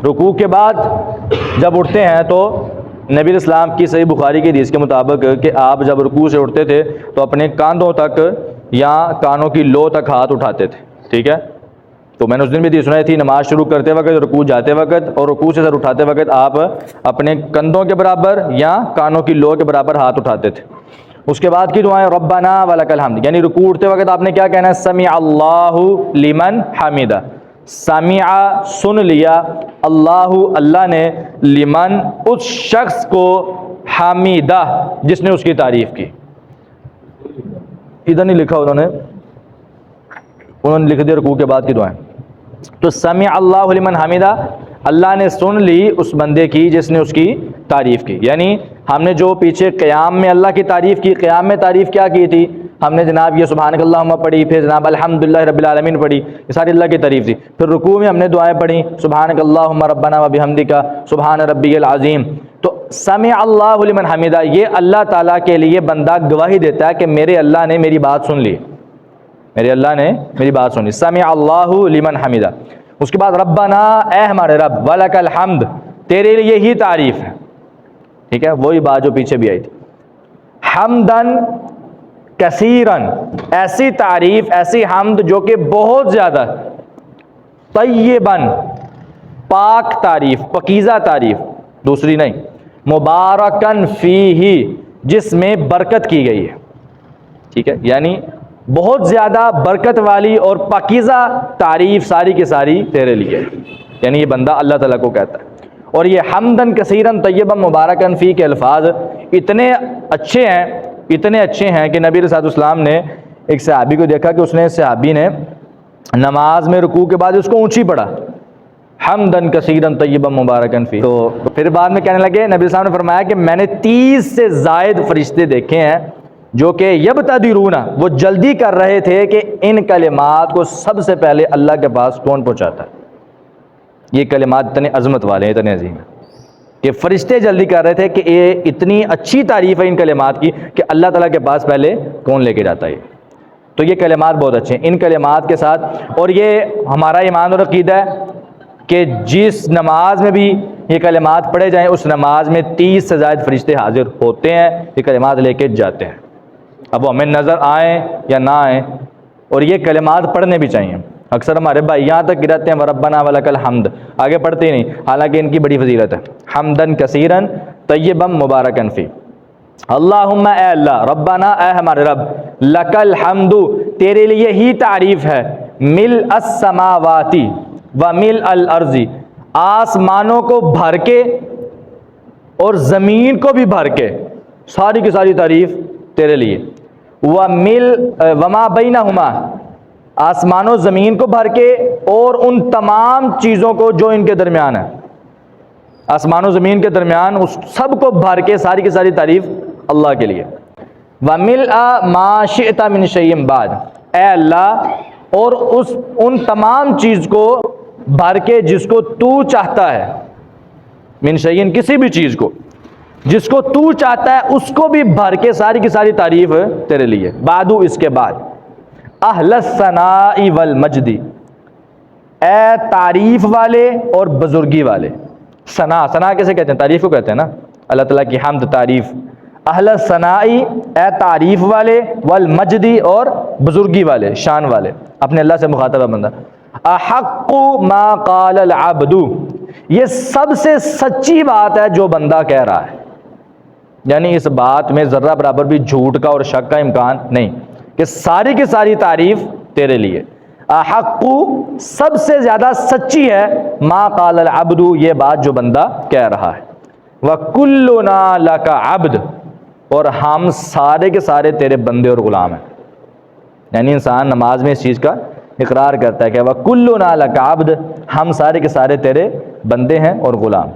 رکوع کے بعد جب اٹھتے ہیں تو نبی علیہ السلام کی صحیح بخاری کی حدیث کے مطابق کہ آپ جب رکوع سے اٹھتے تھے تو اپنے کاندھوں تک یا کانوں کی لو تک ہاتھ اٹھاتے تھے، ٹھیک ہے؟ تو میں نے اس دن بھی حدیث سنائی تھی، نماز شروع کرتے وقت، رکوع جاتے وقت اور رکوع سے سر اٹھاتے وقت آپ اپنے کندھوں کے برابر یا کانوں کی لو کے برابر ہاتھ اٹھاتے تھے۔ اس کے بعد کی دعائیں ربنا ولک الحمد، یعنی رکوع اٹھتے وقت آپ نے کیا کہنا ہے؟ سمع اللہ لمن حمدہ، سمع سن لیا، اللہ اللہ نے، لمن اس شخص کو، حمیدہ جس نے اس کی تعریف کی۔ ادھر نہیں لکھا انہوں نے لکھ دیا رکوع کے بعد کی دعائیں۔ تو سمع اللہ لمن حمیدہ، اللہ نے سن لی اس بندے کی جس نے اس کی تعریف کی۔ یعنی ہم نے جو پیچھے قیام میں اللہ کی تعریف کی، قیام میں تعریف کیا کی تھی؟ ہم نے جناب یہ سبحانک اللہم پڑھی، پھر جناب الحمدللہ رب العالمین پڑھی، یہ ساری اللہ کی تعریف تھی۔ پھر رکوع میں ہم نے دعائیں پڑھی، سبحانک اللہم ربنا و بحمدک سبحان ربی العظیم۔ تو سمع اللہ لمن حمیدہ، یہ اللہ تعالیٰ کے لیے بندہ گواہی دیتا ہے کہ میرے اللہ نے میری بات سن لی، میرے اللہ نے میری بات سن لی، سمع اللہ لمن حمیدہ۔ اس کے بعد ربنا، اے ہمارے رب، ولک الحمد، تیرے لیے ہی تعریف ہے، ٹھیک ہے؟ وہی بات جو پیچھے بھی آئی تھی، حمدن کثیرن، ایسی تعریف، ایسی حمد جو کہ بہت زیادہ، طیبن، پاک تعریف، پاکیزہ تعریف، دوسری نہیں، مبارکن فیہ، جس میں برکت کی گئی ہے، ٹھیک ہے؟ یعنی بہت زیادہ برکت والی اور پاکیزہ تعریف ساری کی ساری تیرے لیے، یعنی یہ بندہ اللہ تعالیٰ کو کہتا ہے۔ اور یہ حمدن کثیرن طیبا مبارکن فی کے الفاظ اتنے اچھے ہیں کہ نبی علیہ السلام نے ایک صحابی کو دیکھا کہ صحابی نے نماز میں رکوع کے بعد اس کو اونچی پڑھا، حمدن کثیرن طیبا مبارکن فی۔ تو پھر بعد میں کہنے لگے، نبی علیہ السلام نے فرمایا کہ میں نے 30 سے زائد فرشتے دیکھے ہیں جو کہ یبتدرون، وہ جلدی کر رہے تھے کہ ان کلمات کو سب سے پہلے اللہ کے پاس کون پہنچاتا ہے۔ یہ کلمات اتنے عظمت والے ہیں، اتنے عظیم ہیں کہ فرشتے جلدی کر رہے تھے کہ یہ اتنی اچھی تعریف ہے ان کلمات کی کہ اللہ تعالیٰ کے پاس پہلے کون لے کے جاتا ہے۔ تو یہ کلمات بہت اچھے ہیں، ان کلمات کے ساتھ، اور یہ ہمارا ایمان اور عقیدہ ہے کہ جس نماز میں بھی یہ کلمات پڑھے جائیں اس نماز میں 30 سے زائد فرشتے حاضر ہوتے ہیں، یہ کلمات لے کے جاتے ہیں، اب وہ ہمیں نظر آئیں یا نہ آئیں، اور یہ کلمات پڑھنے بھی چاہیے۔ اکثر ہمارے بھائی یہاں تک گراتے ہیں وربنا ولک الحمد، آگے پڑھتے ہی نہیں، حالانکہ ان کی بڑی فضیلت ہے۔ حمدن کثیرن طیبا مبارکن فی، اللہم، اے اللہ، ربنا، اے ہمارے رب، لک الحمد، تیرے لیے ہی تعریف ہے، ملء السماوات و ملء الارض، آسمانوں کو بھر کے اور زمین کو بھی بھر کے، ساری کی ساری تعریف تیرے لیے، وما بینہما، آسمان و زمین کو بھر کے اور ان تمام چیزوں کو جو ان کے درمیان ہے، آسمان و زمین کے درمیان اس سب کو بھر کے ساری کی ساری تعریف اللہ کے لیے۔ وَمِلْءَ مَا شِئْتَ مِنْ شَيْءٍ بَعْدَ، اے اللہ، اور ان تمام چیز کو بھر کے جس کو تو چاہتا ہے، من شیئن، کسی بھی چیز کو جس کو تو چاہتا ہے اس کو بھی بھر کے ساری کی ساری تعریف تیرے لیے۔ بعدو، اس کے بعد، اہل الثناء والمجد، اے تعریف والے اور بزرگی والے۔ ثنا کیسے کہتے ہیں؟ تعریف کو کہتے ہیں نا، اللہ تعالیٰ کی حمد تعریف۔ اہل الثناء، اے تعریف والے، والمجد، اور بزرگی والے، شان والے، اپنے اللہ سے مخاطب بندہ۔ احق ما قال العبد، یہ سب سے سچی بات ہے جو بندہ کہہ رہا ہے، یعنی اس بات میں ذرہ برابر بھی جھوٹ کا اور شک کا امکان نہیں کہ ساری کی ساری تعریف تیرے لیے۔ احق، سب سے زیادہ سچی ہے، ما قال العبد، یہ بات جو بندہ کہہ رہا ہے۔ وَكُلُّنَا لَكَ عَبْدٌ، اور ہم سارے کے سارے تیرے بندے اور غلام ہیں، یعنی انسان نماز میں اس چیز کا اقرار کرتا ہے کہ وَكُلُّنَا لَكَ عَبْدٌ، ہم سارے کے سارے تیرے بندے ہیں اور غلام۔